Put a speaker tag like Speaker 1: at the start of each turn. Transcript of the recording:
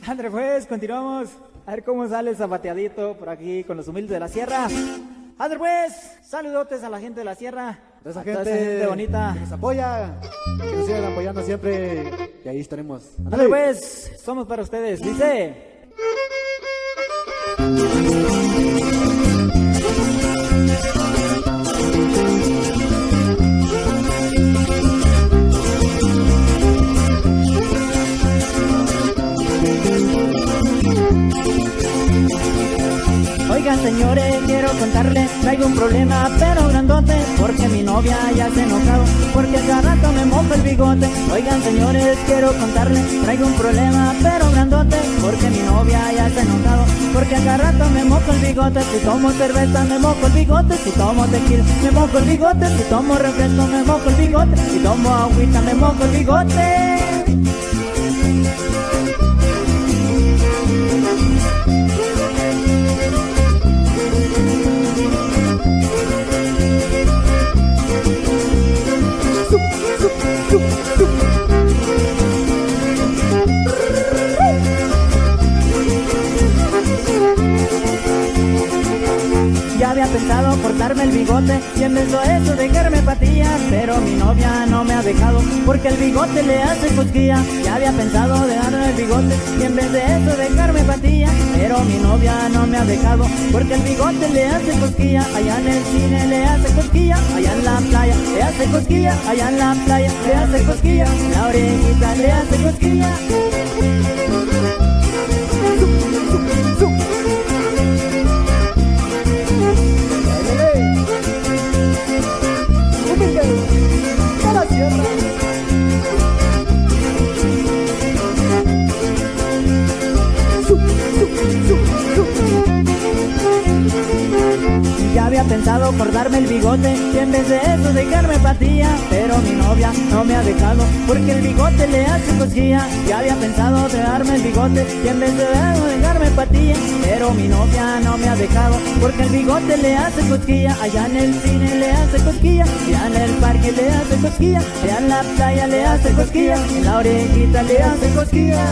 Speaker 1: André, pues, continuamos. A ver cómo sale el zapateadito por aquí con los humildes de la sierra. André, pues, saludotes a la gente de la sierra.
Speaker 2: A esa
Speaker 1: A toda
Speaker 2: gente,
Speaker 1: esa gente bonita.
Speaker 2: que nos apoya, que nos sigan apoyando siempre. Y ahí estaremos.
Speaker 1: André, pues, somos para ustedes. Dice... Oigan señores, quiero contarles, traigo un problema pero grandote, porque mi novia ya se ha enojado, porque cada rato me moja el bigote. Oigan señores, quiero contarles, traigo un problema pero grandote, porque mi novia ya se ha enojado, porque cada rato me mojo el bigote. Si tomo cerveza me mojo el bigote, si tomo tequila me mojo el bigote, si tomo refresco me mojo el bigote, si tomo agüita me mojo el bigote. Ya había pensado cortarme el bigote y en vez de eso dejarme patillas, pero mi novia no me ha dejado porque el bigote le hace cosquilla. Ya había pensado dejarme el bigote y en vez de eso dejarme patillas, pero mi novia no me ha dejado porque el bigote le hace cosquilla. Allá en el cine le hace cosquilla, allá en la playa le hace cosquilla, allá en la playa le hace cosquilla, la orejita le hace cosquilla. Ya había pensado cortarme el bigote y en vez de eso dejarme patilla, pero mi novia no me ha dejado porque el bigote le hace cosquilla. Ya había pensado dejarme el bigote y en vez de eso dejarme patilla, pero mi novia no me ha dejado porque el bigote le hace cosquilla. Allá en el cine le hace cosquilla, allá en el parque le hace cosquilla, allá en la playa le hace cosquilla, en la orejita le hace cosquilla.